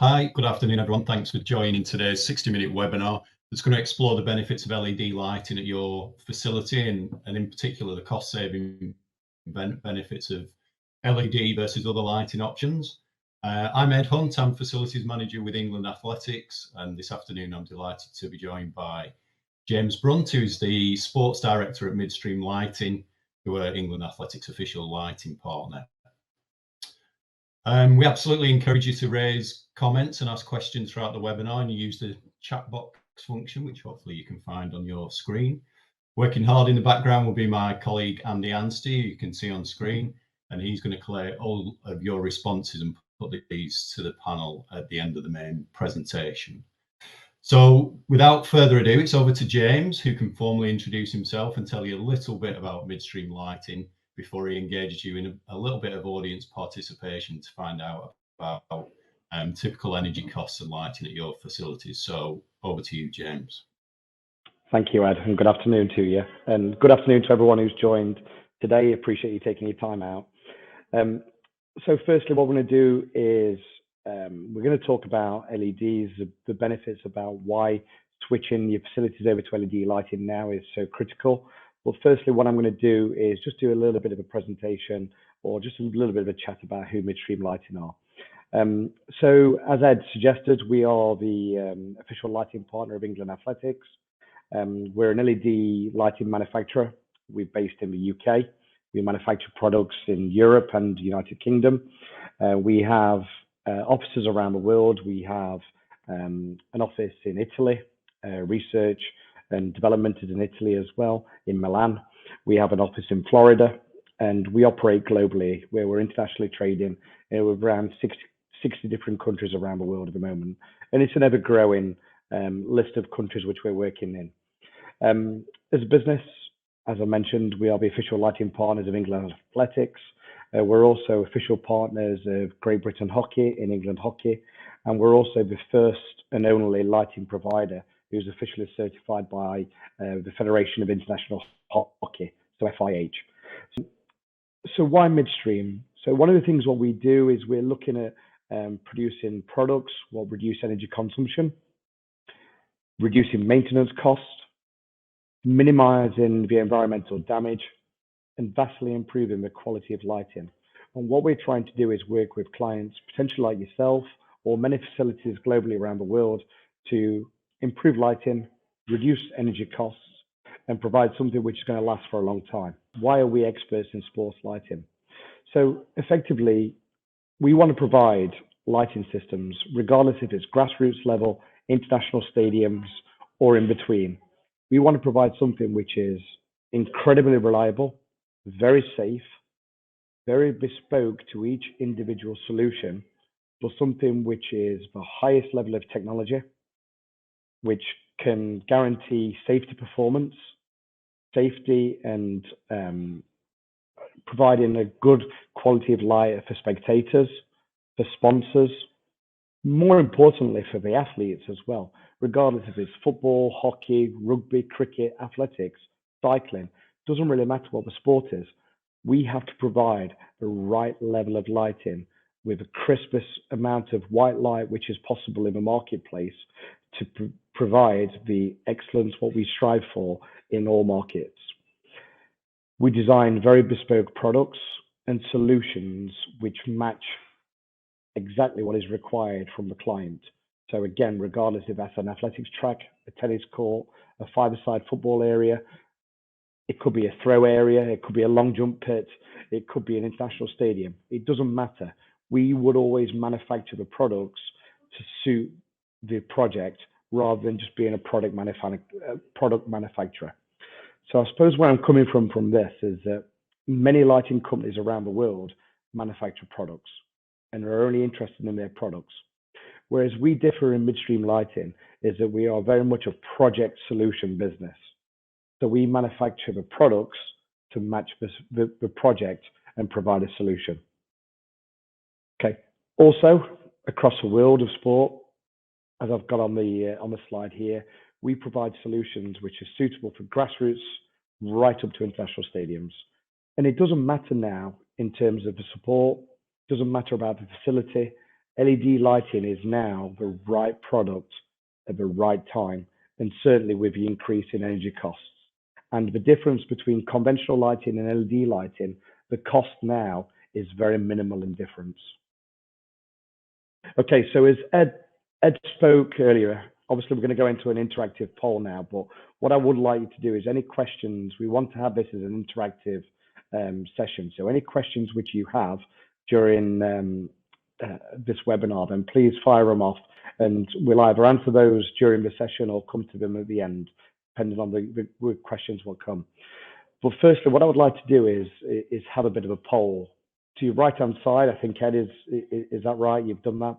Hi, good afternoon, everyone. Thanks for joining today's 60-minute webinar that's going to explore the benefits of LED lighting at your facility and in particular, the cost-saving benefits of LED versus other lighting options. I'm Ed Hunt, I'm Facilities Manager with England Athletics, and this afternoon I'm delighted to be joined by James Brunt, who's the Sports Director at Midstream Lighting, who are England Athletics official lighting partner. We absolutely encourage you to raise comments and ask questions throughout the webinar, and you use the chat box function, which hopefully you can find on your screen. Working hard in the background will be my colleague Andy Anstey, who you can see on screen, and he's going to collate all of your responses and put these to the panel at the end of the main presentation. So without further ado, it's over to James, who can formally introduce himself and tell you a little bit about Midstream Lighting before he engages you in a little bit of audience participation to find out about typical energy costs and lighting at your facilities. So over to you, James. Thank you, Ed, and good afternoon to you. And good afternoon to everyone who's joined today. Appreciate you taking your time out. So firstly, what we're going to do is we're going to talk about LEDs, the benefits about why switching your facilities over to LED lighting now is so critical. Well, firstly, what I'm going to do is just do a little bit of a presentation or just a little bit of a chat about who Midstream Lighting are. So as Ed suggested, we are the official lighting partner of England Athletics. We're an LED lighting manufacturer. We're based in the UK. We manufacture products in Europe and the United Kingdom. We have offices around the world. We have an office in Italy, research and development is in Italy as well, in Milan. We have an office in Florida, and we operate globally, where we're internationally trading in around 60 different countries around the world at the moment. And it's an ever-growing list of countries which we're working in. As a business, as I mentioned, we are the official lighting partners of England Athletics. We're also official partners of Great Britain Hockey in England Hockey, and we're also the first and only lighting provider who's officially certified by the Federation of International Hockey, so FIH. So why Midstream? So one of the things what we do is we're looking at producing products that reduce energy consumption, reducing maintenance costs, minimizing the environmental damage, and vastly improving the quality of lighting. And what we're trying to do is work with clients, potentially like yourself, or many facilities globally around the world to improve lighting, reduce energy costs, and provide something which is going to last for a long time. Why are we experts in sports lighting? So effectively, we want to provide lighting systems, regardless if it's grassroots level, international stadiums, or in between. We want to provide something which is incredibly reliable, very safe, very bespoke to each individual solution, but something which is the highest level of technology, which can guarantee safety performance, safety and providing a good quality of light for spectators, for sponsors, more importantly for the athletes as well, regardless if it's football, hockey, rugby, cricket, athletics, cycling, doesn't really matter what the sport is. We have to provide the right level of lighting with the crispest amount of white light which is possible in the marketplace to provide the excellence what we strive for in all markets. We design very bespoke products and solutions which match exactly what is required from the client. So again, regardless if that's an athletics track, a tennis court, a five-a-side football area, it could be a throw area, it could be a long jump pit, it could be an international stadium. It doesn't matter. We would always manufacture the products to suit the project rather than just being a product manufacturer. So I suppose where I'm coming from this is that many lighting companies around the world manufacture products and are only interested in their products. Whereas we differ in Midstream Lighting is that we are very much a project solution business. So we manufacture the products to match the project and provide a solution. Okay. Also, across the world of sport, as I've got on the slide here, we provide solutions which are suitable for grassroots right up to international stadiums. And it doesn't matter now in terms of the support, doesn't matter about the facility, LED lighting is now the right product at the right time, and certainly with the increase in energy costs. And the difference between conventional lighting and LED lighting, the cost now is very minimal in difference. Okay, so as Ed spoke earlier, obviously we're going to go into an interactive poll now, but what I would like you to do is any questions, we want to have this as an interactive session. So any questions which you have during this webinar, then please fire them off, and we'll either answer those during the session or come to them at the end, depending on the questions will come. But firstly, what I would like to do is have a bit of a poll. To your right-hand side, I think, Ed, is that right? You've done that.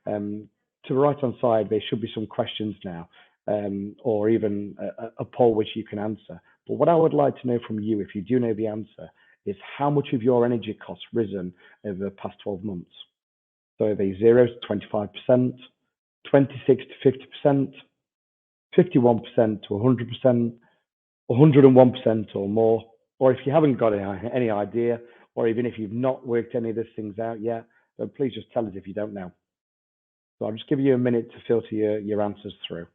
To the right-hand side, there should be some questions now, or even a poll which you can answer. But what I would like to know from you, if you do know the answer, is how much of your energy costs risen over the past 12 months? So are they 0 to 25%, 26 to 50%, 51% to 100%, 101% or more? Or if you haven't got any idea, or even if you've not worked any of these things out yet, then please just tell us if you don't know. So I'll just give you a minute to filter your answers through.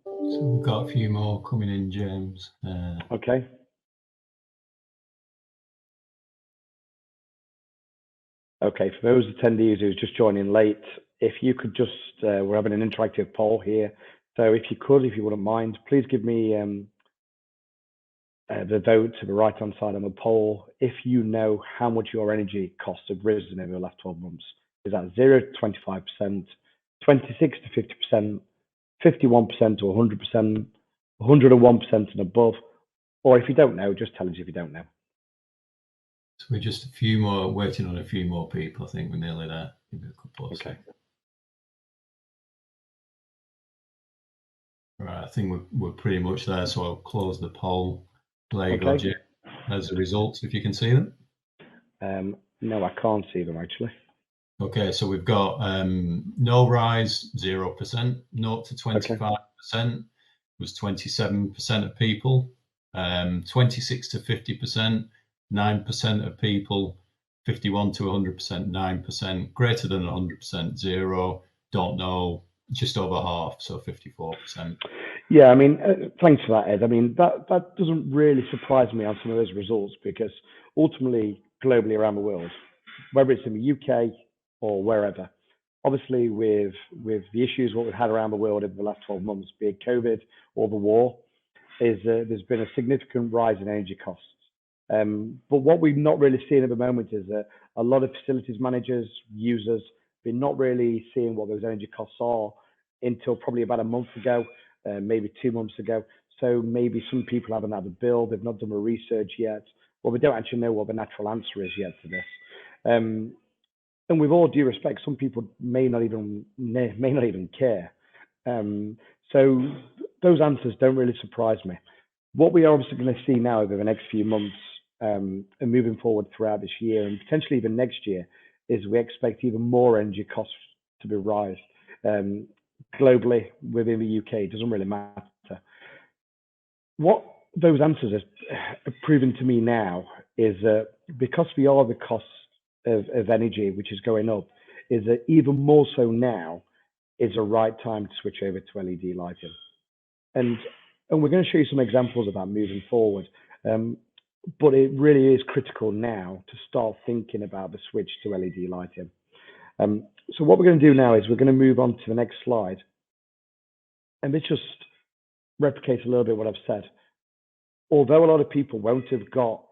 So we've got a few more coming in, James. Okay. Okay, for those attendees who are just joining late, if you could just, we're having an interactive poll here. So if you could, if you wouldn't mind, please give me the vote to the right-hand side on the poll if you know how much your energy costs have risen over the last 12 months. Is that 0 to 25%, 26 to 50%, 51% to 100%, 101% and above? Or if you don't know, just tell us if you don't know. So we're just a few more, waiting on a few more people. I think we're nearly there. Give it a couple of seconds. Right, I think we're pretty much there, so I'll close the poll. There you go, Jim. There's the results, if you can see them. No, I can't see them, actually. Okay, so we've got no rise, 0%, 0 to 25% was 27% of people, 26 to 50%, 9% of people, 51 to 100%, 9%, greater than 100%, 0, don't know, just over half, so 54%. Yeah, I mean, thanks for that, Ed. I mean, that doesn't really surprise me on some of those results, because ultimately, globally around the world, whether it's in the UK or wherever, obviously with the issues what we've had around the world over the last 12 months, be it COVID or the war, there's been a significant rise in energy costs. But what we've not really seen at the moment is that a lot of facilities managers, users, been not really seeing what those energy costs are until probably about a month ago, maybe 2 months ago. So maybe some people haven't had a bill, they've not done the research yet, or we don't actually know what the natural answer is yet to this. And with all due respect, some people may not even care. So those answers don't really surprise me. What we are obviously going to see now over the next few months and moving forward throughout this year and potentially even next year is we expect even more energy costs to be rise globally within the UK. It doesn't really matter. What those answers have proven to me now is that because we are the costs of energy, which is going up, is that even more so now is the right time to switch over to LED lighting. And we're going to show you some examples of that moving forward. But it really is critical now to start thinking about the switch to LED lighting. So what we're going to do now is we're going to move on to the next slide. And this just replicates a little bit what I've said. Although a lot of people won't have got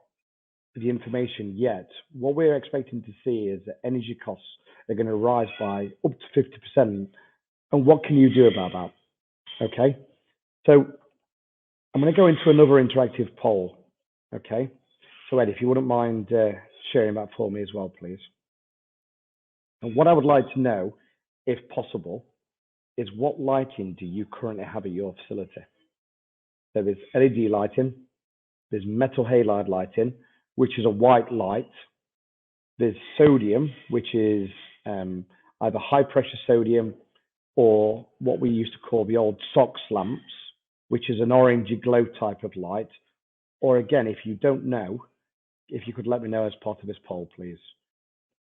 the information yet, what we're expecting to see is that energy costs are going to rise by up to 50%. And what can you do about that? Okay, so I'm going to go into another interactive poll. Okay, so Ed, if you wouldn't mind sharing that for me as well, please. And what I would like to know, if possible, is what lighting do you currently have at your facility? So there's LED lighting, there's metal halide lighting, which is a white light. There's sodium, which is either high pressure sodium or what we used to call the old SOX lamps, which is an orangey glow type of light, Or again, if you don't know, if you could let me know as part of this poll, please.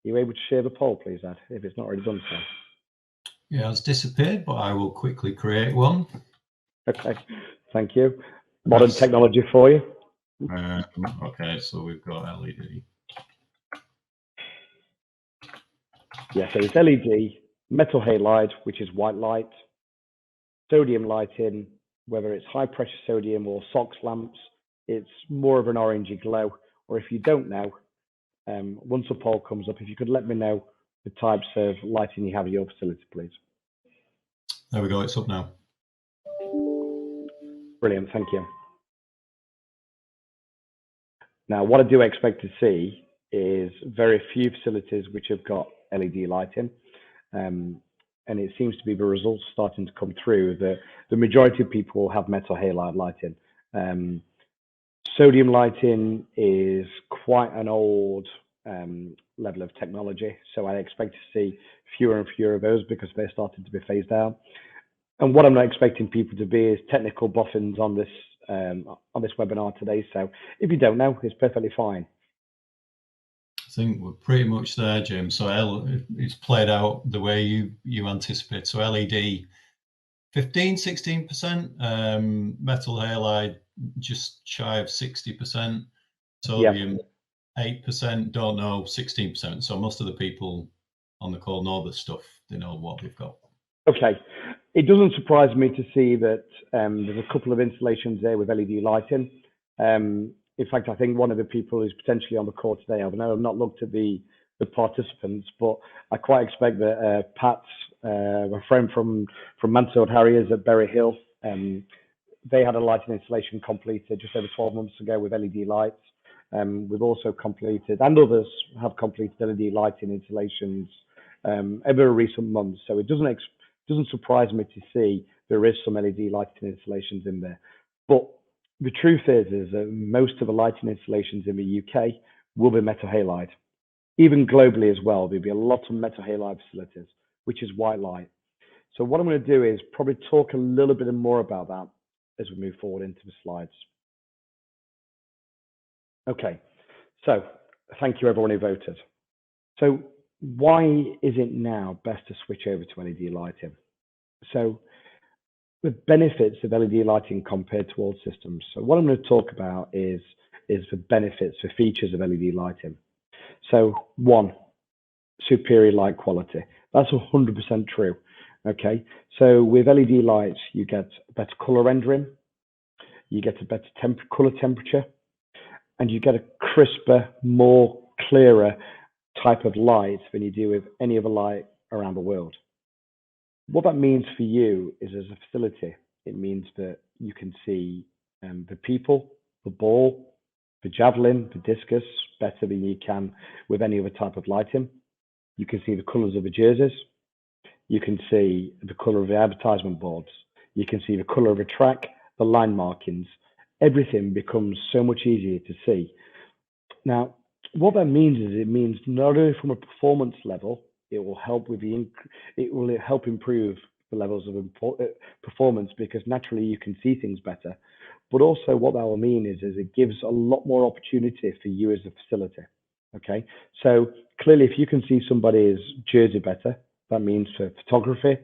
Are you able to share the poll, please, Ed, if it's not already done so? Yeah, it's disappeared, but I will quickly create one. Okay, thank you. Modern technology for you. Okay, so we've got LED. Yeah, so it's LED, metal halide, which is white light, sodium lighting, whether it's high pressure sodium or SOX lamps, it's more of an orangey glow. Or if you don't know, once a poll comes up, if you could let me know the types of lighting you have at your facility, please. There we go, it's up now. Brilliant, thank you. Now, what I do expect to see is very few facilities which have got LED lighting. And it seems to be the results starting to come through that the majority of people have metal halide lighting. Sodium lighting is quite an old level of technology, so I expect to see fewer and fewer of those because they're starting to be phased out. And what I'm not expecting people to be is technical boffins on this webinar today. So if you don't know, it's perfectly fine. I think we're pretty much there, Jim. So it's played out the way you anticipate. So LED 15-16%, metal halide just shy of 60%, sodium 8%, don't know 16%. So most of the people on the call know the stuff, they know what they've got. Okay, it doesn't surprise me to see that there's a couple of installations there with LED lighting. In fact, I think one of the people who's potentially on the call today, I know I've not looked at the participants, but I quite expect that Pat's a friend from Mansfield Harriers at Berry Hill, they had a lighting installation completed just over 12 months ago with LED lights. We've also completed, and others have completed LED lighting installations over recent months. So it doesn't surprise me to see there is some LED lighting installations in there. But the truth is that most of the lighting installations in the UK will be metal halide. Even globally as well, there'll be a lot of metal halide facilities, which is white light. So what I'm going to do is probably talk a little bit more about that as we move forward into the slides. Okay, so thank you everyone who voted. So why is it now best to switch over to LED lighting? So the benefits of LED lighting compared to old systems. So what I'm going to talk about is the benefits, the features of LED lighting. So one, superior light quality. That's 100% true. Okay, so with LED lights, you get better color rendering, you get a better color temperature, and you get a crisper, more clearer type of light than you do with any other light around the world. What that means for you is, as a facility, it means that you can see the people, the ball, the javelin, the discus better than you can with any other type of lighting. You can see the colours of the jerseys. You can see the colour of the advertisement boards. You can see the colour of the track, the line markings. Everything becomes so much easier to see. Now, what that means is it means not only from a performance level, it will help with it will help improve the levels of performance because naturally you can see things better. But also what that will mean is it gives a lot more opportunity for you as a facility. Okay, so clearly if you can see somebody's jersey better, that means for photography,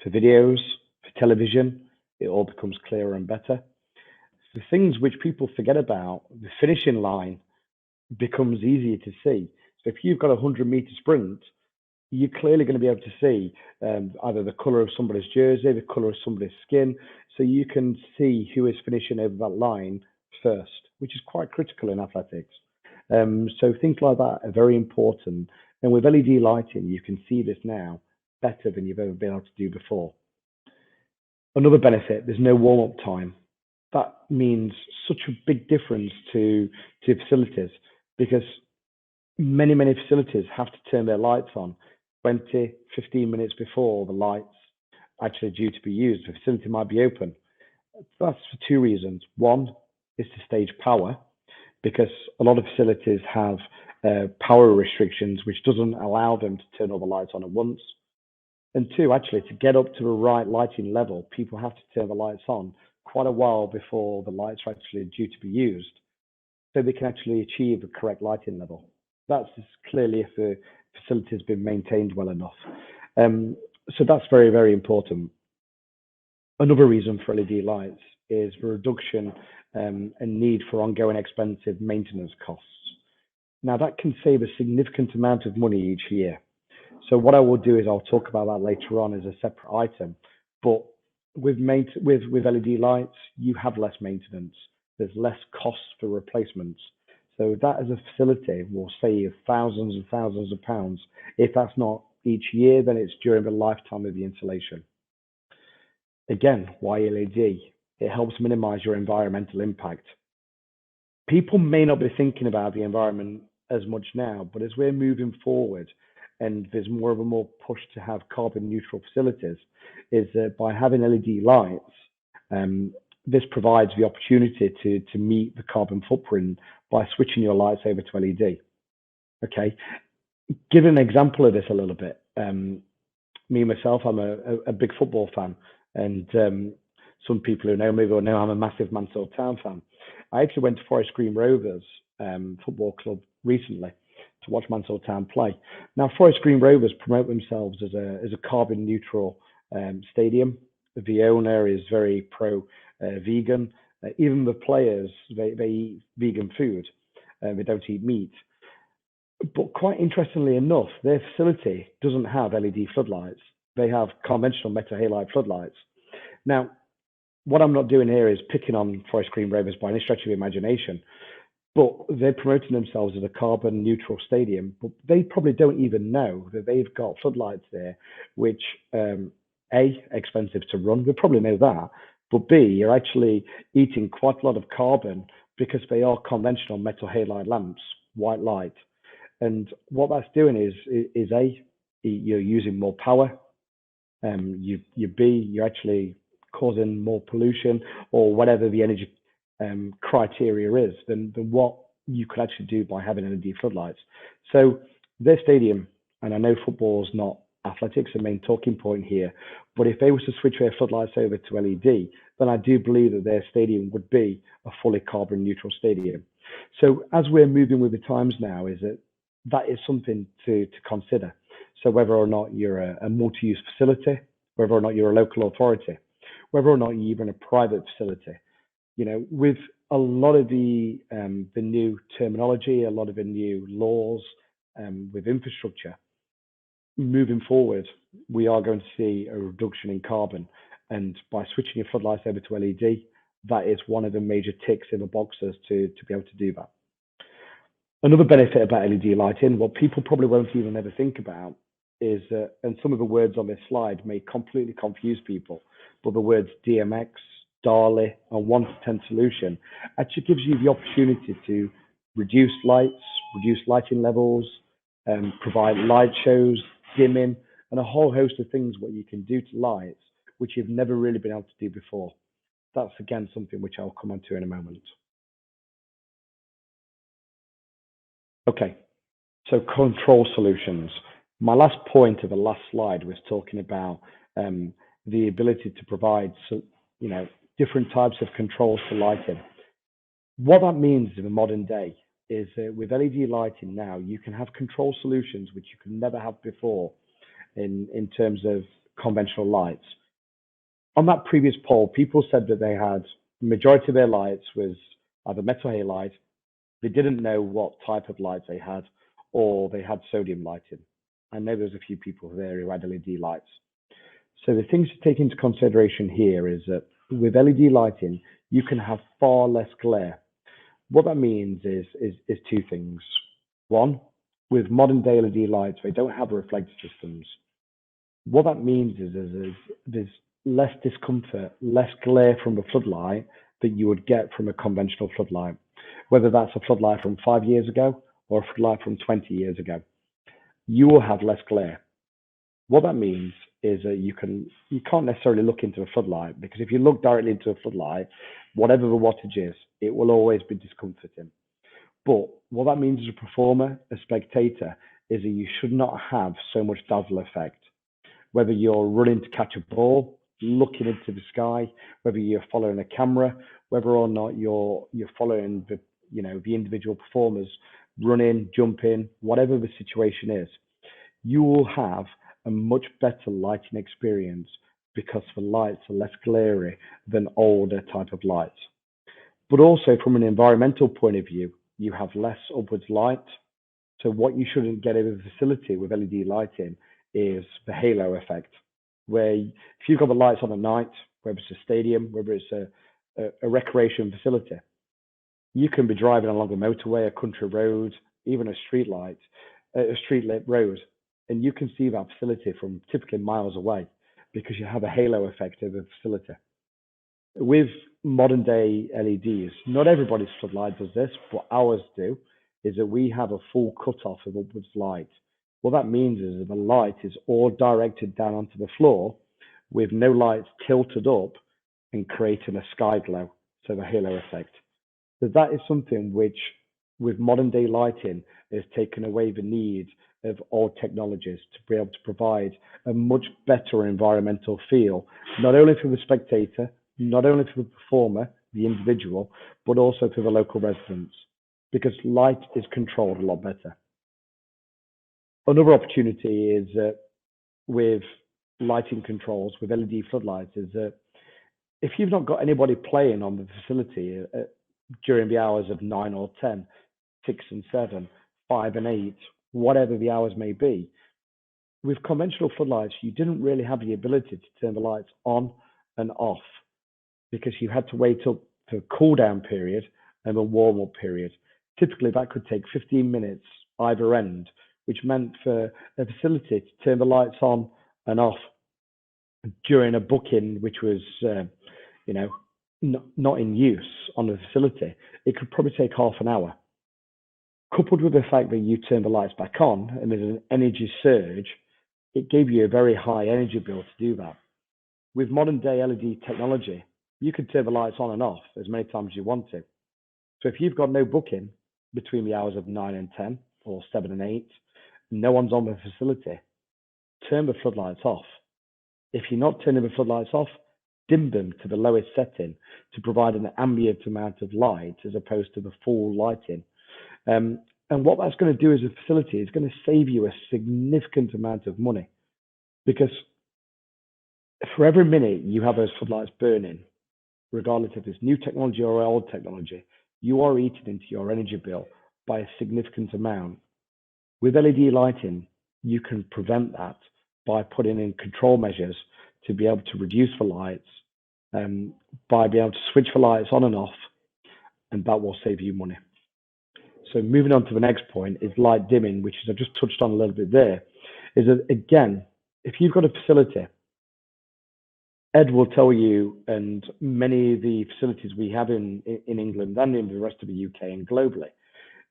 for videos, for television, it all becomes clearer and better. The things which people forget about, the finishing line becomes easier to see. So if you've got a 100-meter sprint, you're clearly going to be able to see either the color of somebody's jersey, the color of somebody's skin, so you can see who is finishing over that line first, which is quite critical in athletics. So things like that are very important. And with LED lighting, you can see this now better than you've ever been able to do before. Another benefit, there's no warm-up time. That means such a big difference to facilities because many facilities have to turn their lights on 20, 15 minutes before the lights actually due to be used. The facility might be open. That's for two reasons. One is to stage power because a lot of facilities have power restrictions which doesn't allow them to turn all the lights on at once. And two, actually, to get up to the right lighting level, people have to turn the lights on quite a while before the lights are actually due to be used. so they can actually achieve a correct lighting level. That's clearly if the facility has been maintained well enough. So that's very, very important. Another reason for LED lights is the reduction and need for ongoing expensive maintenance costs. Now, that can save a significant amount of money each year. So what I will do is I'll talk about that later on as a separate item. But with LED lights, you have less maintenance. There's less costs for replacements. So that as a facility will save thousands and thousands of pounds. If that's not each year, then it's during the lifetime of the installation. Again, why LED? It helps minimize your environmental impact. People may not be thinking about the environment as much now, but as we're moving forward and there's more of a more push to have carbon neutral facilities, is that by having LED lights, this provides the opportunity to meet the carbon footprint by switching your lights over to LED. Okay, give an example of this a little bit. Me myself, I'm a big football fan, and some people who know me will know I'm a massive Mansell Town fan. I actually went to Forest Green Rovers football club recently to watch Mansell Town play. Now, Forest Green Rovers promote themselves as a carbon neutral stadium. The owner is very pro vegan. Even the players, they eat vegan food. They don't eat meat. But quite interestingly enough, their facility doesn't have LED floodlights. They have conventional metal halide floodlights. Now, what I'm not doing here is picking on Forest Green Rovers by any stretch of the imagination, but they're promoting themselves as a carbon neutral stadium, but they probably don't even know that they've got floodlights there, which A, expensive to run. They probably know that, but B, you're actually eating quite a lot of carbon because they are conventional metal halide lamps, white light. And what that's doing is A, you're using more power, you're actually causing more pollution or whatever the energy criteria is than what you could actually do by having LED floodlights. So their stadium, and I know football's not athletics, the main talking point here, but if they were to switch their floodlights over to LED, then I do believe that their stadium would be a fully carbon neutral stadium. So as we're moving with the times now, that is something to consider. So whether or not you're a multi-use facility, whether or not you're a local authority, whether or not you're even a private facility, with a lot of the new terminology, a lot of the new laws with infrastructure, moving forward, we are going to see a reduction in carbon. And by switching your floodlights over to LED, that is one of the major ticks in the boxes to be able to do that. Another benefit about LED lighting, what people probably won't even ever think about is, and some of the words on this slide may completely confuse people, but the words DMX, DALI, and 1 to 10 solution actually gives you the opportunity to reduce lights, reduce lighting levels, provide light shows, dimming, and a whole host of things what you can do to lights, which you've never really been able to do before. That's again something which I'll come on to in a moment. Okay, so control solutions. My last point of the last slide was talking about the ability to provide different types of controls for lighting. What that means in the modern day is that with LED lighting now, you can have control solutions which you could never have before in terms of conventional lights. On that previous poll, people said that they had, the majority of their lights was either metal halide, they didn't know what type of lights they had, or they had sodium lighting. I know there's a few people there who had LED lights. So the things to take into consideration here is that with LED lighting, you can have far less glare. What that means is two things. One, with modern day LED lights, they don't have reflector systems. What that means is there's less discomfort, less glare from the floodlight that you would get from a conventional floodlight, whether that's a floodlight from 5 years ago or a floodlight from 20 years ago. You will have less glare. What that means is that you can't necessarily look into a floodlight, because if you look directly into a floodlight, whatever the wattage is, it will always be discomforting. But what that means as a performer, a spectator, is that you should not have so much dazzle effect. Whether you're running to catch a ball, looking into the sky, whether you're following a camera, whether or not you're following the individual performers running, jumping, whatever the situation is, you will have a much better lighting experience because the lights are less glary than older type of lights. But also from an environmental point of view, you have less upwards light. So what you shouldn't get in a facility with LED lighting is the halo effect, where if you've got the lights on at night, whether it's a stadium, whether it's a recreation facility, you can be driving along a motorway, a country road, even a street lit road, and you can see that facility from typically miles away because you have a halo effect of the facility. With modern day LEDs, not everybody's floodlight does this, but ours do, is that we have a full cutoff of upwards light. What that means is that the light is all directed down onto the floor with no lights tilted up and creating a sky glow, so the halo effect. So that is something which, with modern day lighting, has taken away the need of old technologies to be able to provide a much better environmental feel, not only for the spectator, not only for the performer, the individual, but also for the local residents, because light is controlled a lot better. Another opportunity is with lighting controls, with LED floodlights, is that if you've not got anybody playing on the facility during the hours of 9 or 10, 6 and 7, 5 and 8, whatever the hours may be, with conventional floodlights, you didn't really have the ability to turn the lights on and off because you had to wait up for a cool down period and a warm up period. Typically, that could take 15 minutes either end, which meant for a facility to turn the lights on and off during a booking, which was, not in use on the facility, it could probably take half an hour. Coupled with the fact that you turn the lights back on and there's an energy surge, it gave you a very high energy bill to do that. With modern day LED technology, you can turn the lights on and off as many times as you want to. So if you've got no booking between the hours of 9 and 10 or 7 and 8, no one's on the facility, turn the floodlights off. If you're not turning the floodlights off, dim them to the lowest setting to provide an ambient amount of light as opposed to the full lighting. And what that's going to do as a facility is going to save you a significant amount of money, because for every minute you have those floodlights burning, regardless if it's new technology or old technology, you are eating into your energy bill by a significant amount. With LED lighting, you can prevent that by putting in control measures to be able to reduce the lights, by being able to switch the lights on and off, and that will save you money. So moving on to the next point is light dimming, which is, I just touched on a little bit there, is that, again, if you've got a facility, Ed will tell you, and many of the facilities we have in England and in the rest of the UK and globally,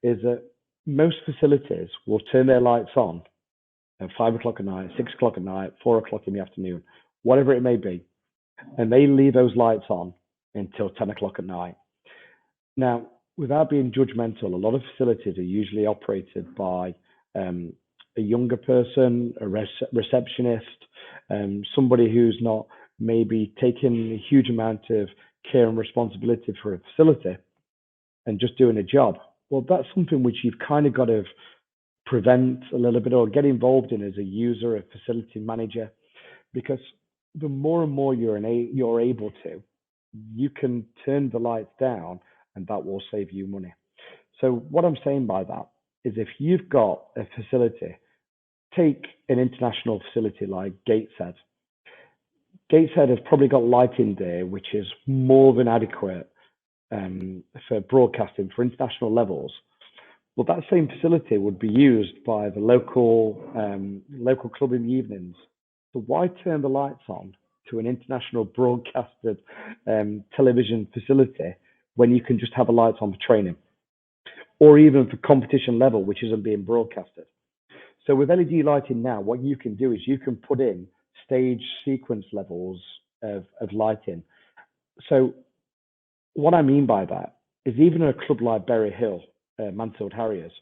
is that most facilities will turn their lights on at 5 o'clock at night, 6 o'clock at night, 4 o'clock in the afternoon, whatever it may be, and they leave those lights on until 10 o'clock at night. Now, without being judgmental, a lot of facilities are usually operated by a younger person, a receptionist, somebody who's not maybe taking a huge amount of care and responsibility for a facility and just doing a job. Well, that's something which you've kind of got to prevent a little bit or get involved in as a user, a facility manager, because the more and more you're able to, you can turn the lights down and that will save you money. So what I'm saying by that is if you've got a facility, take an international facility like Gateshead. Gateshead has probably got lighting there, which is more than adequate for broadcasting for international levels. Well, that same facility would be used by the local club in the evenings. So why turn the lights on to an international broadcasted television facility when you can just have the lights on for training, or even for competition level, which isn't being broadcasted? So with LED lighting now, what you can do is you can put in stage sequence levels of lighting. So what I mean by that is even a club like Berry Hill, Mansfield Harriers,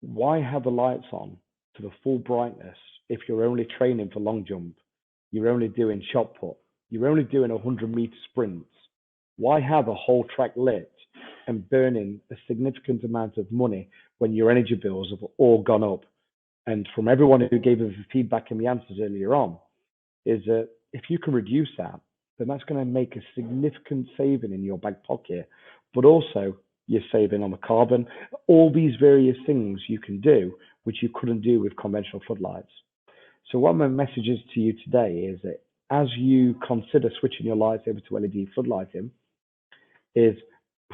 why have the lights on to the full brightness if you're only training for long jump, you're only doing shot put, you're only doing 100-meter sprints? Why have a whole track lit and burning a significant amount of money when your energy bills have all gone up. And from everyone who gave us the feedback and the answers earlier on, is that if you can reduce that, then that's going to make a significant saving in your back pocket, but also you're saving on the carbon, all these various things you can do, which you couldn't do with conventional floodlights. So what my message is to you today is that as you consider switching your lights over to LED floodlighting, is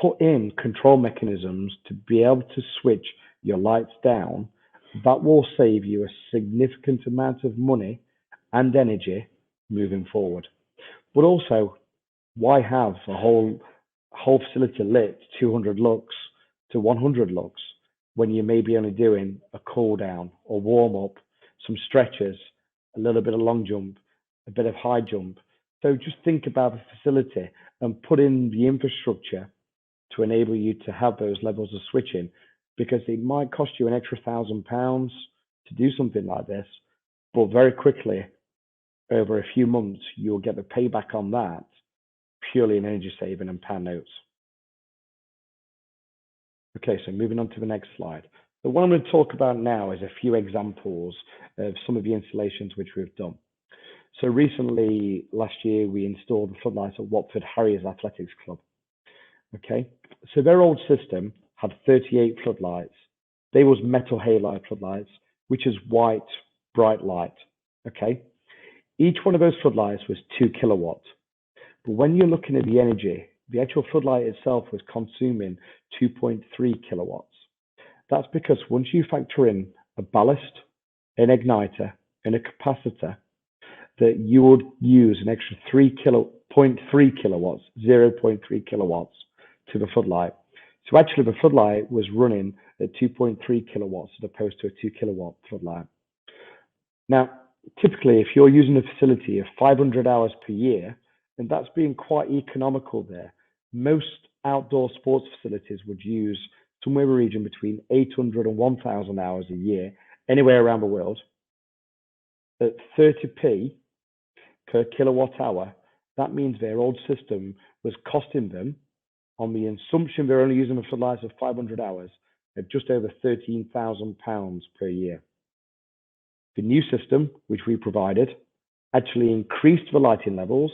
put in control mechanisms to be able to switch your lights down. That will save you a significant amount of money and energy moving forward. But also, why have a whole facility lit 200 lux to 100 lux when you may be only doing a cool down or warm up, some stretches, a little bit of long jump, a bit of high jump. So just think about the facility and put in the infrastructure to enable you to have those levels of switching, because it might cost you an extra £1,000 to do something like this, but very quickly, over a few months, you'll get the payback on that purely in energy saving and pound notes. Okay, so moving on to the next slide. So what I'm going to talk about now is a few examples of some of the installations which we've done. So recently, last year, we installed the floodlights at Watford Harriers Athletics Club. Okay, so their old system had 38 floodlights. They was metal halide floodlights, which is white, bright light. Okay, each one of those floodlights was 2 kilowatts. But when you're looking at the energy, the actual floodlight itself was consuming 2.3 kilowatts. That's because once you factor in a ballast, an igniter, and a capacitor, that you would use an extra 0.3 kilowatts to the floodlight. So actually the floodlight was running at 2.3 kilowatts as opposed to a 2 kilowatt floodlight. Now, typically, if you're using a facility of 500 hours per year, then that's being quite economical there. Most outdoor sports facilities would use somewhere in the region between 800 and 1,000 hours a year, anywhere around the world. At 30p per kilowatt hour, that means their old system was costing them, on the assumption they're only using the floodlights of 500 hours, at just over £13,000 per year. The new system, which we provided, actually increased the lighting levels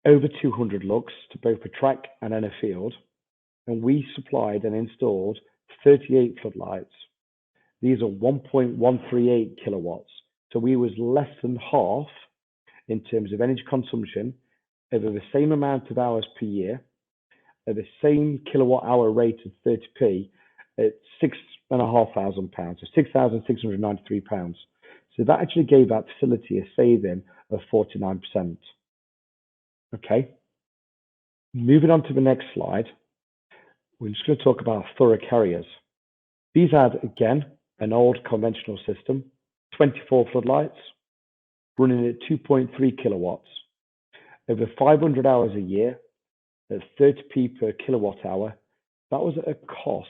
over 200 lux to both a track and in a field, and we supplied and installed 38 floodlights. These are 1.138 kilowatts. So we was less than half in terms of energy consumption over the same amount of hours per year at the same kilowatt hour rate of 30p at £6,500, so £6,693. So that actually gave that facility a saving of 49%. Okay, moving on to the next slide, we're just going to talk about Thurrock Harriers. These had, again, an old conventional system, 24 floodlights, running at 2.3 kilowatts. Over 500 hours a year, at 30p per kilowatt hour, that was at a cost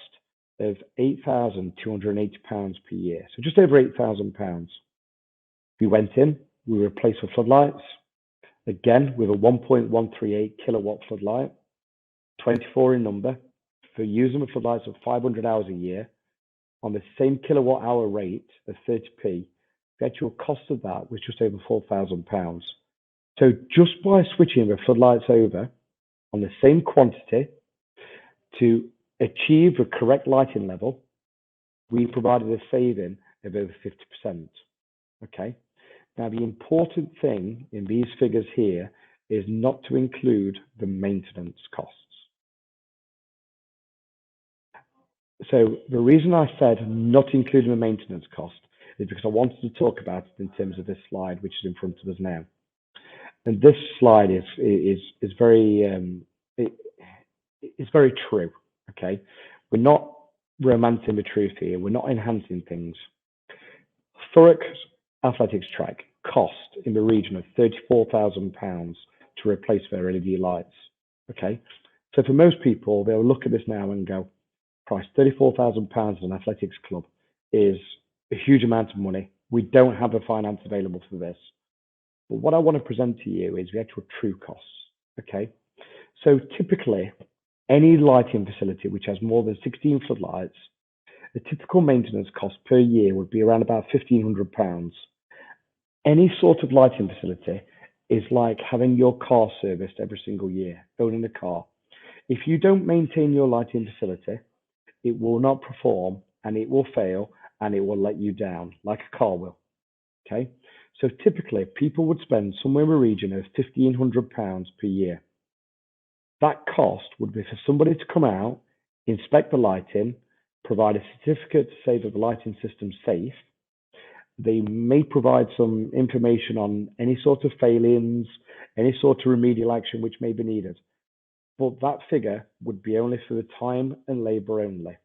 of £8,280 per year, so just over £8,000. We went in, we replaced the floodlights, again with a 1.138 kilowatt floodlight, 24 in number, for using the floodlights of 500 hours a year, on the same kilowatt hour rate of 30p. The actual cost of that was just over £4,000. So just by switching the floodlights over on the same quantity to achieve the correct lighting level, we provided a saving of over 50%. Okay. Now, the important thing in these figures here is not to include the maintenance costs. So the reason I said not including the maintenance cost is because I wanted to talk about it in terms of this slide, which is in front of us now. And this slide is very it's very true. Okay, we're not romancing the truth here. We're not enhancing things. Thurrock athletics track cost in the region of £34,000 to replace their LED lights. Okay, so for most people, they'll look at this now and go, price £34,000 as an athletics club is a huge amount of money. We don't have the finance available for this. But what I want to present to you is the actual true costs. Okay, so typically any lighting facility which has more than 16 floodlights, the typical maintenance cost per year would be around about £1,500. Any sort of lighting facility is like having your car serviced every single year, owning a car. If you don't maintain your lighting facility, it will not perform and it will fail and it will let you down like a car will. Okay, so typically people would spend somewhere in the region of £1,500 per year. That cost would be for somebody to come out, inspect the lighting, provide a certificate to say that the lighting system's safe. They may provide some information on any sort of failings, any sort of remedial action which may be needed. But that figure would be only for the time and labour only.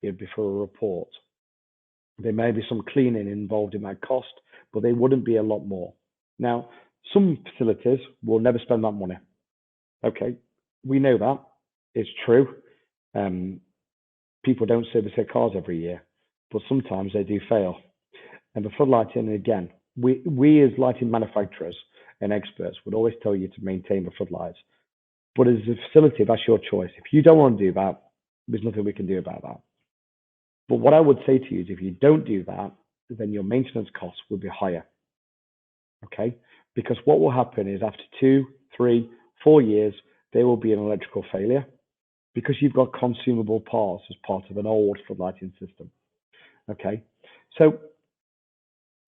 It would be for a report. There may be some cleaning involved in that cost, but they wouldn't be a lot more. Now, some facilities will never spend that money. Okay, we know that. It's true. People don't service their cars every year, but sometimes they do fail. And the floodlighting, again, we as lighting manufacturers and experts would always tell you to maintain the floodlights. But as a facility, that's your choice. If you don't want to do that, there's nothing we can do about that. But what I would say to you is if you don't do that, then your maintenance costs will be higher. Okay? Because what will happen is after 2, 3, 4 years, there will be an electrical failure because you've got consumable parts as part of an old floodlighting system. Okay? So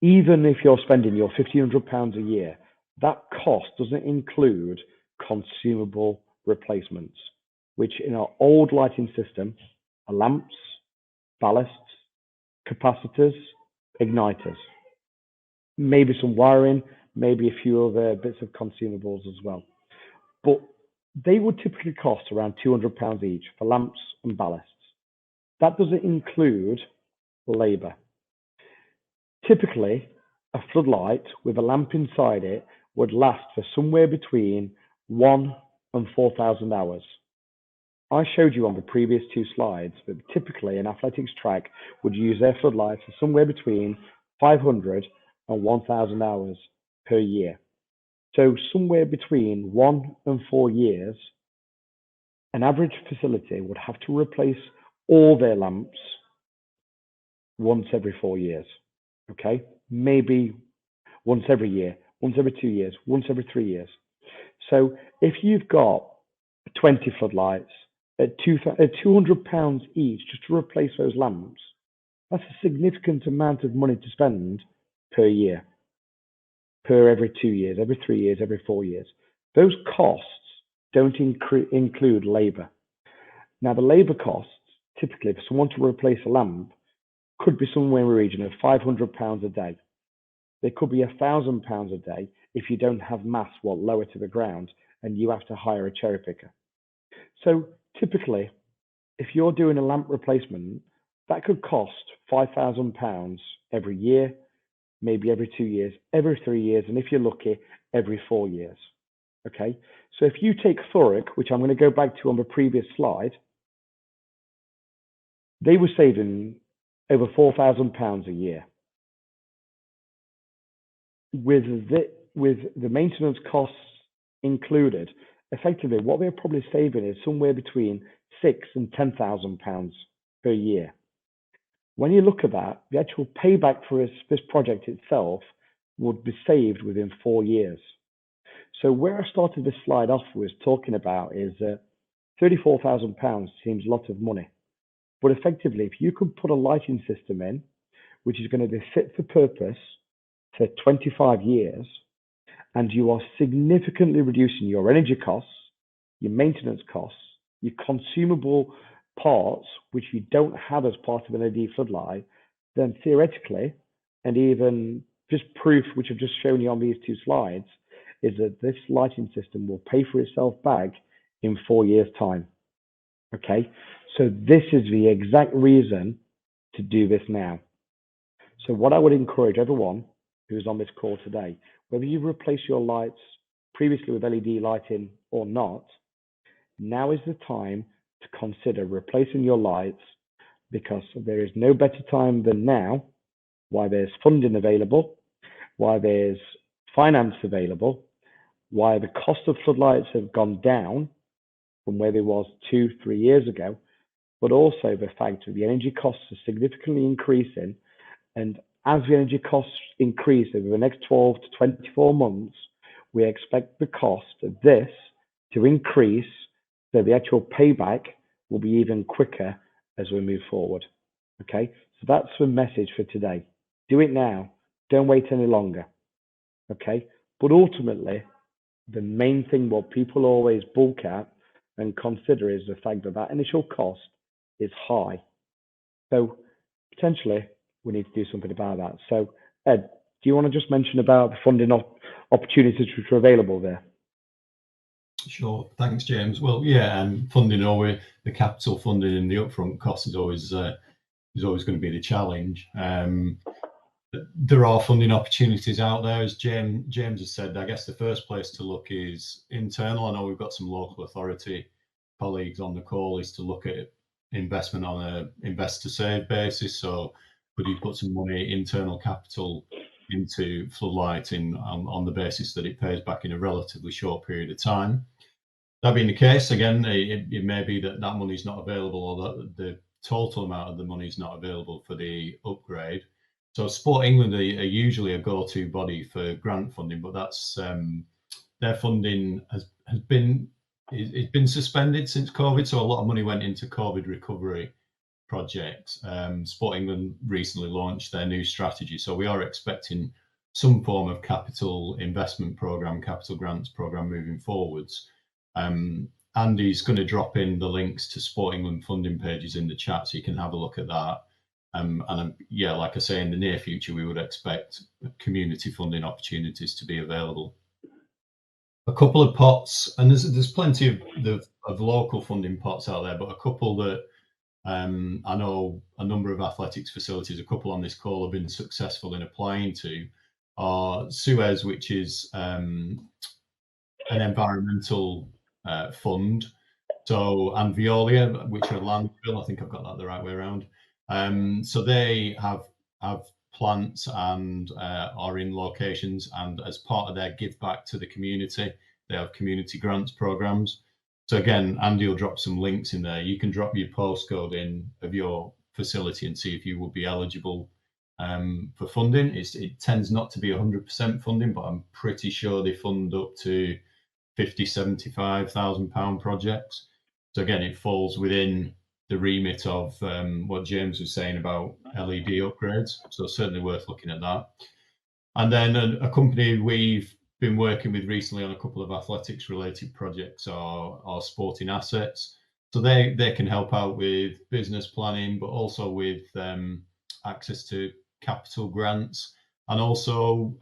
even if you're spending your £1,500 a year, that cost doesn't include consumable replacements, which in our old lighting system are lamps, ballasts, capacitors, igniters, maybe some wiring, maybe a few other bits of consumables as well. But they would typically cost around £200 each for lamps and ballasts. That doesn't include labour. Typically, a floodlight with a lamp inside it would last for somewhere between 1 and 4,000 hours. I showed you on the previous 2 slides that typically an athletics track would use their floodlights for somewhere between 500 and 1,000 hours per year. So somewhere between 1 and 4 years, an average facility would have to replace all their lamps once every 4 years. Okay, maybe once every year, once every 2 years, once every 3 years. So if you've got 20 floodlights at £200 each just to replace those lamps, that's a significant amount of money to spend per year, per every 2 years, every 3 years, every 4 years. Those costs don't include labour. Now, the labour costs, typically for someone to replace a lamp, could be somewhere in the region of £500 a day. There could be £1,000 a day if you don't have mass lower to the ground and you have to hire a cherry picker. So typically, if you're doing a lamp replacement, that could cost £5,000 every year, maybe every 2 years, every 3 years, and if you're lucky, every 4 years. Okay, so if you take Thoric, which I'm going to go back to on the previous slide, they were saving over £4,000 a year. With the maintenance costs included, effectively what they're probably saving is somewhere between £6,000 and £10,000 per year. When you look at that, the actual payback for this project itself would be saved within 4 years. So where I started this slide off was talking about is that £34,000 seems a lot of money. But effectively, if you could put a lighting system in, which is going to be fit for purpose for 25 years, and you are significantly reducing your energy costs, your maintenance costs, your consumable parts, which you don't have as part of an LED floodlight, then theoretically, and even just proof, which I've just shown you on these 2 slides, is that this lighting system will pay for itself back in 4 years' time. Okay, so this is the exact reason to do this now. So what I would encourage everyone who's on this call today, whether you replace your lights previously with LED lighting or not, now is the time to consider replacing your lights, because there is no better time than now, why there's funding available, why there's finance available, why the cost of floodlights have gone down, from where they was 2-3 years ago, but also the fact that the energy costs are significantly increasing. And as the energy costs increase over the next 12 to 24 months, we expect the cost of this to increase, so the actual payback will be even quicker as we move forward. Okay, so that's the message for today. Do it now. Don't wait any longer. Okay, but ultimately, the main thing what people always bulk at and consider is the fact that that initial cost is high. So potentially we need to do something about that. So Ed, do you want to just mention about the funding opportunities which are available there? Sure. Thanks, James. Well, yeah, and funding always, the capital funding and the upfront cost is always going to be the challenge. There are funding opportunities out there, as James has said. I guess the first place to look is internal. I know we've got some local authority colleagues on the call, is to look at investment on a invest to save basis. So could you put some money, internal capital, into floodlighting on the basis that it pays back in a relatively short period of time? That being the case, again, it may be that money is not available, or that the total amount of the money is not available for the upgrade. So Sport England are usually a go-to body for grant funding, but that's their funding has been suspended since COVID. So a lot of money went into COVID recovery projects. Sport England recently launched their new strategy, so we are expecting some form of capital investment program, capital grants program moving forwards. Andy's going to drop in the links to Sport England funding pages in the chat, so you can have a look at that. Yeah, like I say, in the near future, we would expect community funding opportunities to be available. A couple of pots, and there's plenty of local funding pots out there, but a couple that I know a number of athletics facilities, a couple on this call, have been successful in applying to, are Suez, which is an environmental fund, so, and Veolia, which are landfill. I think I've got that the right way around. So they have plants and are in locations, and as part of their give back to the community, they have community grants programs. So again, Andy will drop some links in there. You can drop your postcode in of your facility and see if you will be eligible for funding. It tends not to be 100% funding, but I'm pretty sure they fund up to 50-75,000 pound projects. So again, it falls within the remit of what James was saying about LED upgrades. So certainly worth looking at that. And then a company we've been working with recently on a couple of athletics related projects are Sporting Assets. So they can help out with business planning, but also with access to capital grants, and also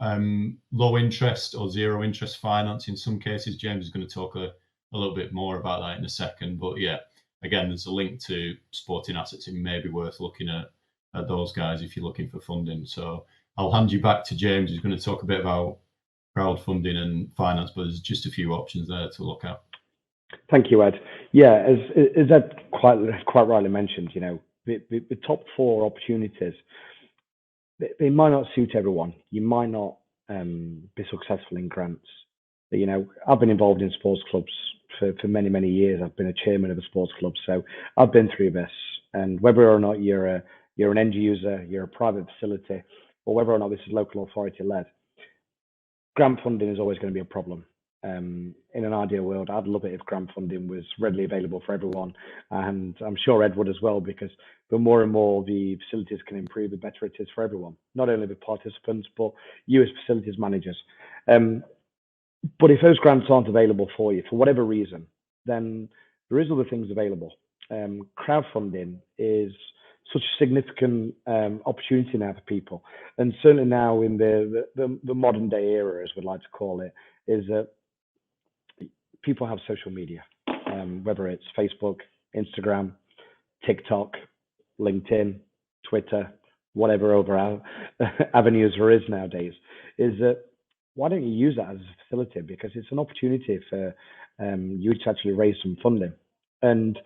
low interest or zero interest finance in some cases. James is going to talk a little bit more about that in a second. But yeah, again, there's a link to Sporting Assets. It may be worth looking at those guys if you're looking for funding. So I'll hand you back to James, who's going to talk a bit about crowdfunding and finance, but there's just a few options there to look at. Thank you, Ed. Yeah, as Ed quite rightly mentioned, you know, the top four opportunities, they might not suit everyone. You might not be successful in grants. But, you know, I've been involved in sports clubs for many, many years. I've been a chairman of a sports club, so I've been through this. And whether or not you're an end user, you're a private facility, or whether or not this is local authority led, grant funding is always going to be a problem. In an ideal world, I'd love it if grant funding was readily available for everyone, and I'm sure Ed would as well, because the more and more the facilities can improve, the better it is for everyone, not only the participants, but you as facilities managers. But if those grants aren't available for you for whatever reason, then there is other things available. Crowdfunding is such a significant opportunity now for people, and certainly now in the modern day era, as we'd like to call it, is that people have social media, whether it's Facebook, Instagram, TikTok, LinkedIn, Twitter, whatever other avenues there is nowadays, is that why don't you use that as a facility? Because it's an opportunity for you to actually raise some funding. And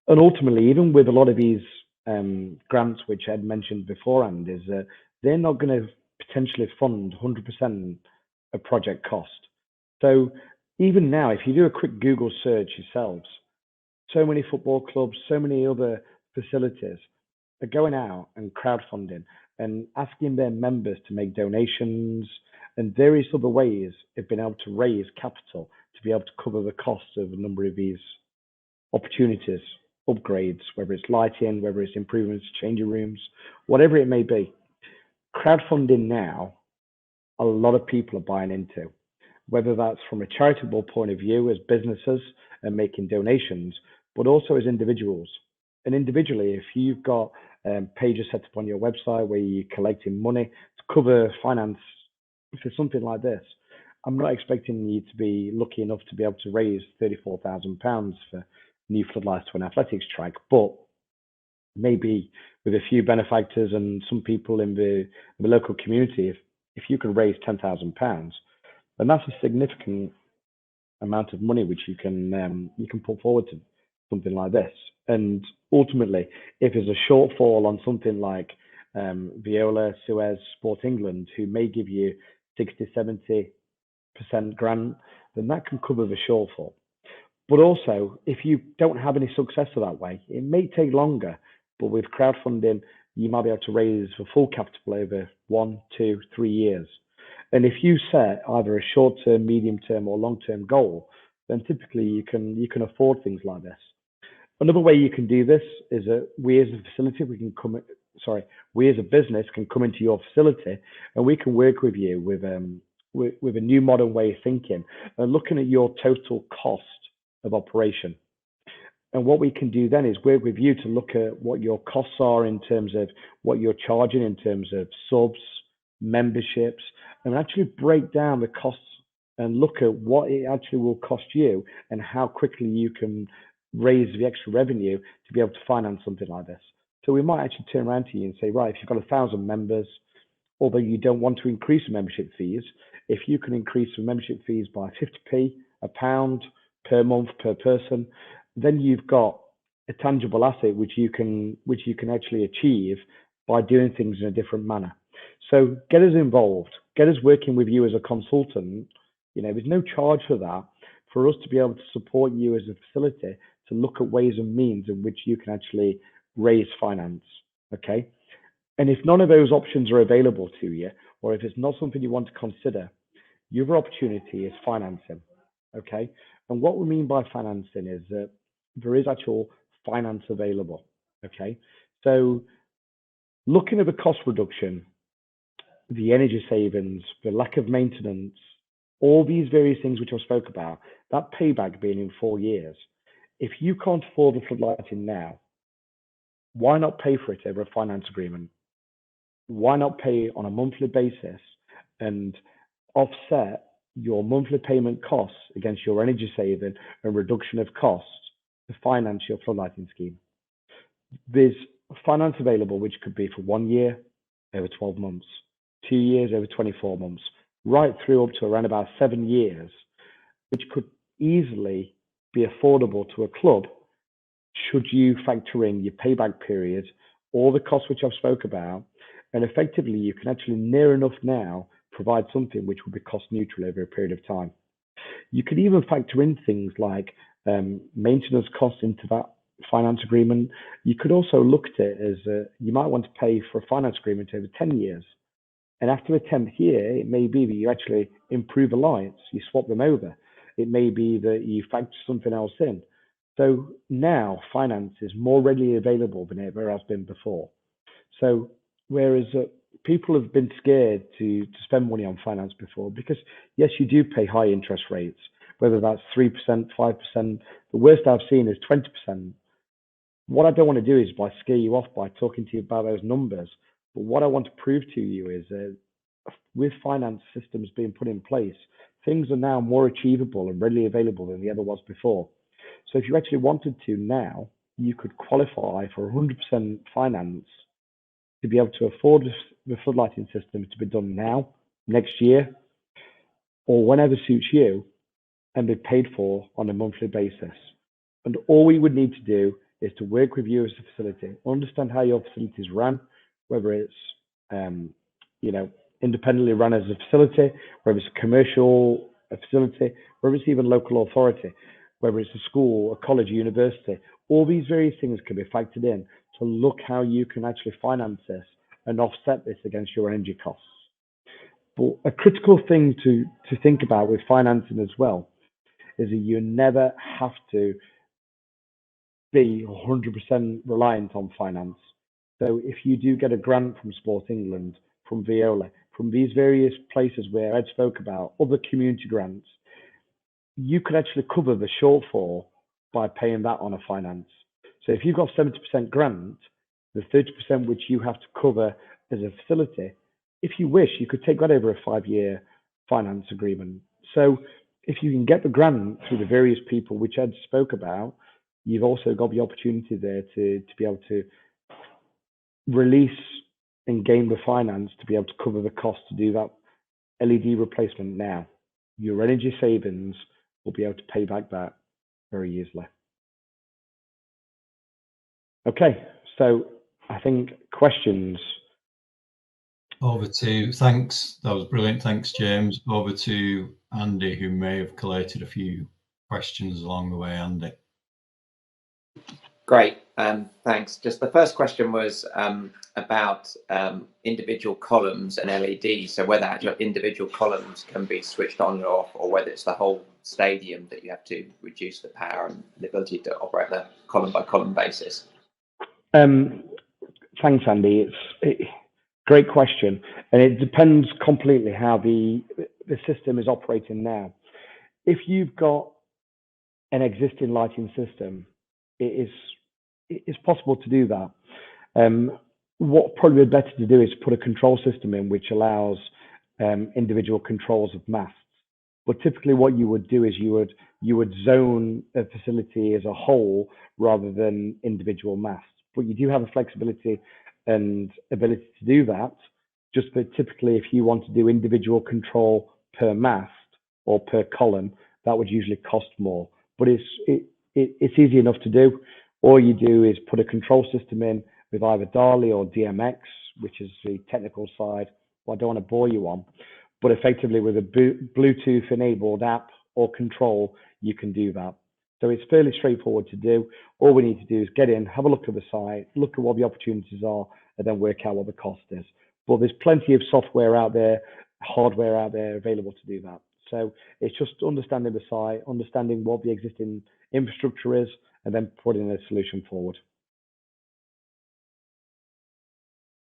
ultimately, even with a lot of these grants, which Ed mentioned beforehand, is that they're not going to potentially fund 100% of project cost. So even now, if you do a quick Google search yourselves so many football clubs, so many other facilities are going out and crowdfunding and asking their members to make donations and various other ways of being able to raise capital to be able to cover the costs of a number of these opportunities, upgrades, whether it's lighting, whether it's improvements, changing rooms, whatever it may be. Crowdfunding now, a lot of people are buying into, whether that's from a charitable point of view as businesses and making donations, but also as individuals. And individually, if you've got pages set up on your website where you're collecting money to cover finance for something like this, I'm not expecting you to be lucky enough to be able to raise £34,000 for new floodlights to an athletics track, but maybe with a few benefactors and some people in the local community, if you can raise £10,000, then that's a significant amount of money which you can put forward to something like this. And ultimately, if there's a shortfall on something like Viola, Suez, Sport England, who may give you 60-70% grant, then that can cover the shortfall. But also, if you don't have any success that way, it may take longer, but with crowdfunding, you might be able to raise the full capital over 1, 2, 3 years. And if you set either a short-term, medium-term, or long-term goal, then typically you can afford things like this. Another way you can do this is that we as a facility, we as a business can come into your facility and we can work with you with a new modern way of thinking and looking at your total cost of operation. And what we can do then is work with you to look at what your costs are in terms of what you're charging in terms of subs, memberships, and actually break down the costs and look at what it actually will cost you and how quickly you can raise the extra revenue to be able to finance something like this. So we might actually turn around to you and say, right, if you've got 1,000 members, although you don't want to increase the membership fees, if you can increase the membership fees by 50p, £1 per month per person, then you've got a tangible asset which you can actually achieve by doing things in a different manner. So get us involved, get us working with you as a consultant. There's no charge for that, for us to be able to support you as a facility to look at ways and means in which you can actually raise finance. Okay. And if none of those options are available to you, or if it's not something you want to consider, your other opportunity is financing. Okay. And what we mean by financing is that there is actual finance available. Okay. So looking at the cost reduction, the energy savings, the lack of maintenance, all these various things which I spoke about, that payback being in 4 years. If you can't afford the floodlighting now, why not pay for it over a finance agreement? Why not pay on a monthly basis and offset your monthly payment costs against your energy saving and reduction of costs to finance your floodlighting scheme? There's finance available which could be for 1 year over 12 months, 2 years over 24 months, right through up to around about 7 years, which could easily be affordable to a club should you factor in your payback period, all the costs which I've spoke about, and effectively you can actually near enough now provide something which will be cost neutral over a period of time. You could even factor in things like maintenance costs into that finance agreement. You could also look at it as you might want to pay for a finance agreement over 10 years. And after the 10th year, it may be that you actually improve the lights, you swap them over. It may be that you factor something else in. So now finance is more readily available than it ever has been before. So whereas people have been scared to spend money on finance before, because yes, you do pay high interest rates, whether that's 3%, 5%. The worst I've seen is 20%. What I don't want to do is by scare you off by talking to you about those numbers. But what I want to prove to you is with finance systems being put in place, things are now more achievable and readily available than they ever was before. So if you actually wanted to now, you could qualify for 100% finance to be able to afford the floodlighting system to be done now, next year, or whenever suits you, and be paid for on a monthly basis. And all we would need to do is to work with you as a facility, understand how your facility is run, whether it's independently run as a facility, whether it's a commercial facility, whether it's even local authority. whether it's a school, a college, a university. All these various things can be factored in to look how you can actually finance this and offset this against your energy costs. But a critical thing to think about with financing as well is that you never have to be 100% reliant on finance. So if you do get a grant from Sport England, from Viola, from these various places where Ed spoke about, other community grants, you could actually cover the shortfall by paying that on a finance. So if you've got 70% grant, the 30% which you have to cover as a facility, if you wish, you could take that over a 5-year finance agreement. So if you can get the grant through the various people which Ed spoke about, you've also got the opportunity there to be able to release and gain the finance to be able to cover the cost to do that LED replacement now. Your energy savings will be able to pay back that very easily. Okay, so I think questions. Thanks, that was brilliant. Thanks, James. Over to Andy, who may have collated a few questions along the way. Andy. Great, thanks. Just the first question was about individual columns and LEDs. So whether actual individual columns can be switched on or off, or whether it's the whole stadium that you have to reduce the power and the ability to operate on a column by column basis. Thanks, Andy. Great question, and it depends completely how the system is operating now. If you've got an existing lighting system, it is possible to do that. What probably be better to do is put a control system in which allows individual controls of masts. But typically, what you would do is you would zone a facility as a whole rather than individual masts. But you do have the flexibility and ability to do that. Just that typically, if you want to do individual control per mast or per column, that would usually cost more. But it's easy enough to do. All you do is put a control system in with either DALI or DMX, which is the technical side. Well, I don't want to bore you on, but effectively with a Bluetooth enabled app or control, you can do that. So it's fairly straightforward to do. All we need to do is get in, have a look at the site, look at what the opportunities are, and then work out what the cost is. But there's plenty of software out there, hardware out there available to do that. So it's just understanding the site, understanding what the existing infrastructure is, and then putting a solution forward.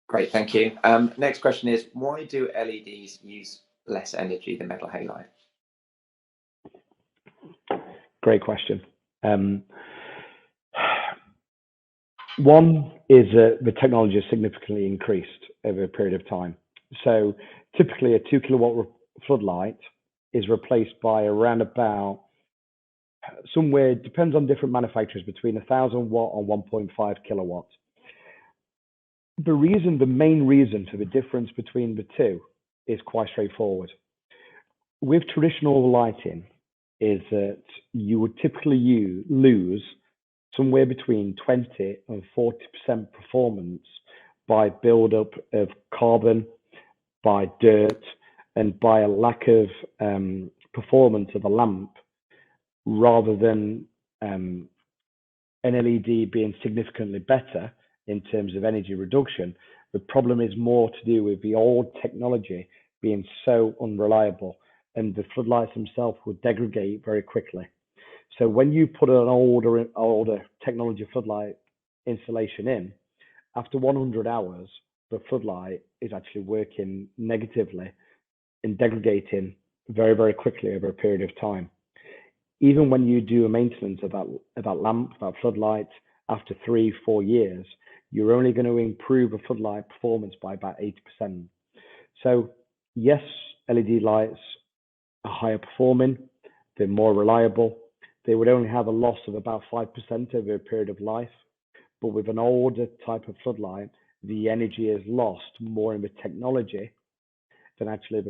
Great, thank you. Next question is, why do LEDs use less energy than metal halide? Great question. One is the technology has significantly increased over a period of time. So typically a 2 kilowatt floodlight is replaced by around about somewhere, it depends on different manufacturers, between 1,000 watt and 1.5 kilowatts. The main reason for the difference between the two is quite straightforward. With traditional lighting, is that you would typically lose somewhere between 20 and 40% performance by buildup of carbon, by dirt, and by a lack of performance of a lamp, rather than an LED being significantly better in terms of energy reduction. The problem is more to do with the old technology being so unreliable, and the floodlights themselves would degrade very quickly. So when you put an older technology floodlight installation in, after 100 hours, the floodlight is actually working negatively and degrading very, very quickly over a period of time. Even when you do a maintenance of that lamp, that floodlight, after 3-4 years, you're only going to improve a floodlight performance by about 80%. So yes, LED lights are higher performing, they're more reliable. They would only have a loss of about 5% over a period of life. But with an older type of floodlight, the energy is lost more in the technology than actually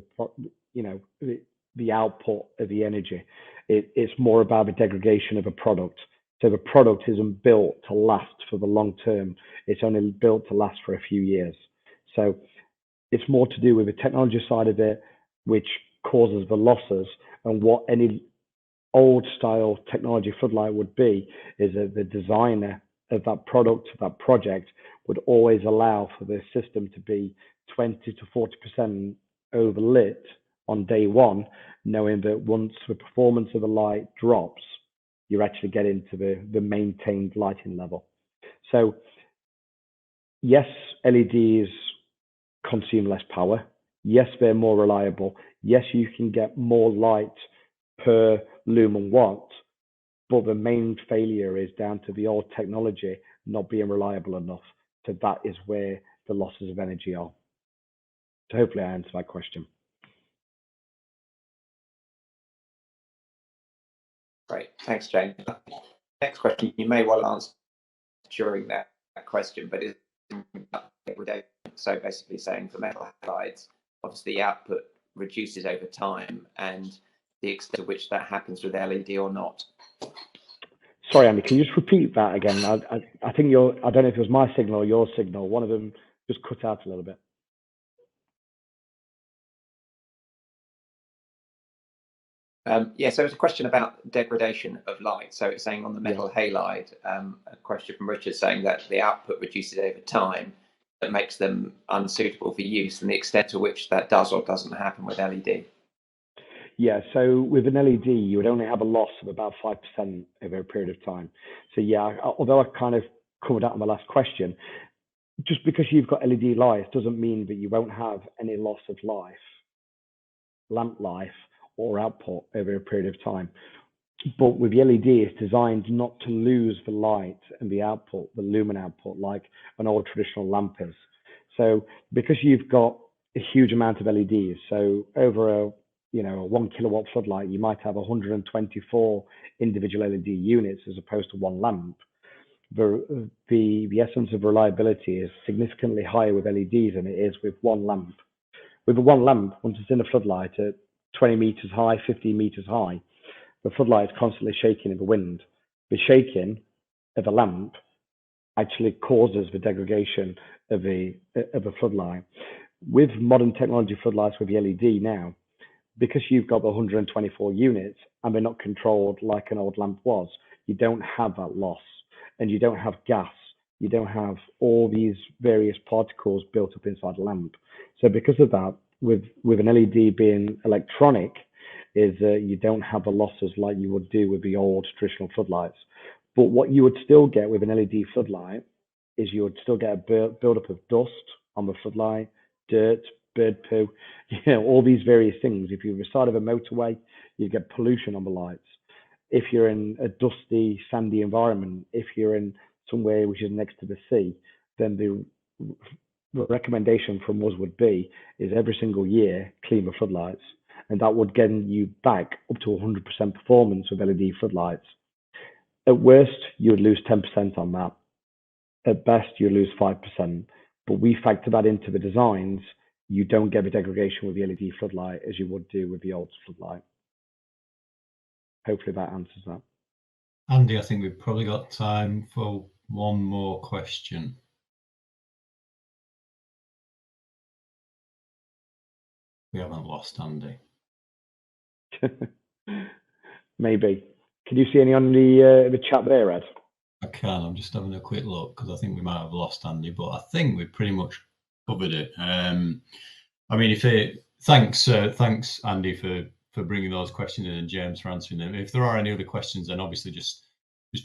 the output of the energy. It's more about the degradation of a product. So the product isn't built to last for the long term. It's only built to last for a few years. So it's more to do with the technology side of it, which causes the losses, and what any old style technology floodlight would be is that the designer of that product, that project, would always allow for the system to be 20 to 40% overlit on day one, knowing that once the performance of the light drops, you're actually getting to the maintained lighting level. So yes, LEDs consume less power. Yes, they're more reliable. Yes, you can get more light per lumen watt, but the main failure is down to the old technology not being reliable enough. So that is where the losses of energy are. So hopefully I answered that question. Great, thanks, Jane. Next question, you may well answer during that question, but it's degradation. So basically saying for metal halides, obviously the output reduces over time, and the extent to which that happens with LED or not. Sorry, Andy, can you just repeat that again? I think I don't know if it was my signal or your signal. One of them just cut out a little bit. Yeah, so it's a question about degradation of light. So it's saying on the metal halide, a question from Richard saying that the output reduces over time, that makes them unsuitable for use, and the extent to which that does or doesn't happen with LED. Yeah, so with an LED, you would only have a loss of about 5% over a period of time. So yeah, although I kind of covered that in my last question, just because you've got LED lights doesn't mean that you won't have any loss of life, lamp life, or output over a period of time. But with the LED, it's designed not to lose the light and the output, the lumen output, like an old traditional lamp is. So because you've got a huge amount of LEDs, so over a 1 kilowatt floodlight, you might have 124 individual LED units as opposed to one lamp. The essence of reliability is significantly higher with LEDs than it is with one lamp. With the one lamp, once it's in a floodlight at 20 meters high, 15 meters high, the floodlight is constantly shaking in the wind. The shaking of a lamp actually causes the degradation of a floodlight. With modern technology floodlights with the LED now, because you've got the 124 units and they're not controlled like an old lamp was, you don't have that loss, and you don't have gas. You don't have all these various particles built up inside the lamp. So because of that, with an LED being electronic, is you don't have the losses like you would do with the old traditional floodlights. But what you would still get with an LED floodlight is you would still get a buildup of dust on the floodlight, dirt, bird poo, all these various things. If you're the side of a motorway, you get pollution on the lights. If you're in a dusty, sandy environment, if you're in somewhere which is next to the sea, then the recommendation from us would be is every single year clean the floodlights, and that would get you back up to 100% performance with LED floodlights. At worst, you would lose 10% on that. At best, you lose 5%. But we factor that into the designs. You don't get the degradation with the LED floodlight as you would do with the old floodlight. Hopefully that answers that. Andy, I think we've probably got time for one more question. We haven't lost Andy. Maybe. Can you see any on the chat there, Ed? I can. I'm just having a quick look because I think we might have lost Andy, but I think we've pretty much covered it. I mean, thanks Andy for bringing those questions in, and James for answering them. If there are any other questions, then obviously just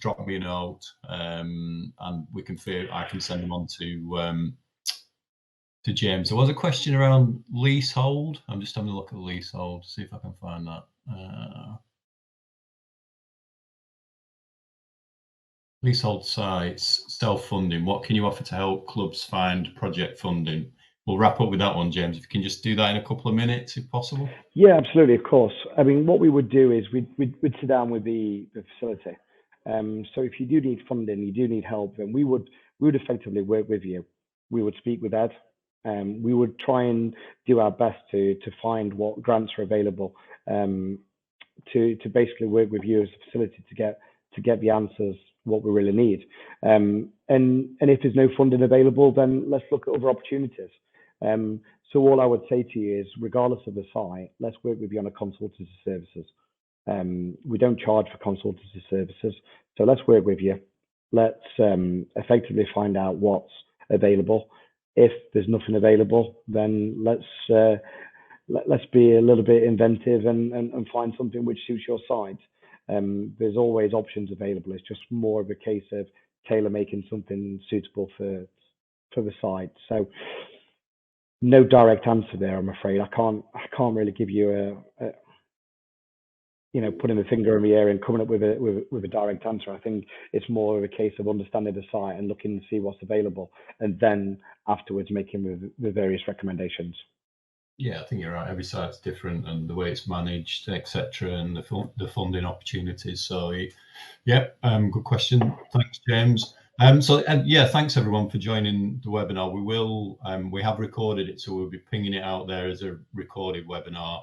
drop me a note, and I can send them on to James. There was a question around leasehold. I'm just having a look at leasehold to see if I can find that. Leasehold sites, self-funding. What can you offer to help clubs find project funding? We'll wrap up with that one, James. If you can just do that in a couple of minutes, if possible. Yeah, absolutely, of course. I mean, what we would do is we'd sit down with the facility. So if you do need funding, you do need help, then we would effectively work with you. We would speak with Ed. We would try and do our best to find what grants are available, to basically work with you as a facility to get the answers what we really need. And if there's no funding available, then let's look at other opportunities. So all I would say to you is, regardless of the site, let's work with you on a consultancy services. We don't charge for consultancy services. So let's work with you. Let's effectively find out what's available. If there's nothing available, then let's be a little bit inventive and find something which suits your site. There's always options available. It's just more of a case of tailor making something suitable for the site. So no direct answer there, I'm afraid. I can't really give you a putting the finger in the air and coming up with a direct answer. I think it's more of a case of understanding the site and looking to see what's available, and then afterwards making the various recommendations. Yeah, I think you're right. Every site's different, and the way it's managed, etc., and the funding opportunities. So, yeah, good question. Thanks, James. Yeah, thanks everyone for joining the webinar. We have recorded it, so we'll be pinging it out there as a recorded webinar,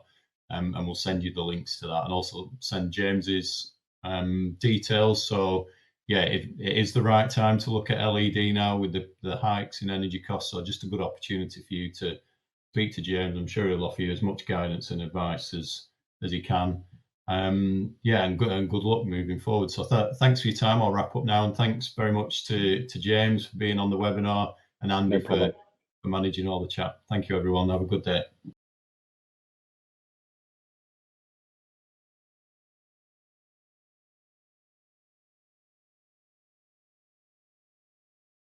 and we'll send you the links to that, and also send James's details. So, yeah, it is the right time to look at LED now with the hikes in energy costs. So, just a good opportunity for you to speak to James. I'm sure he'll offer you as much guidance and advice as he can. Yeah, and good luck moving forward. So thanks for your time. I'll wrap up now, and thanks very much to James for being on the webinar, and Andy for managing all the chat. Thank you, everyone. Have a good day.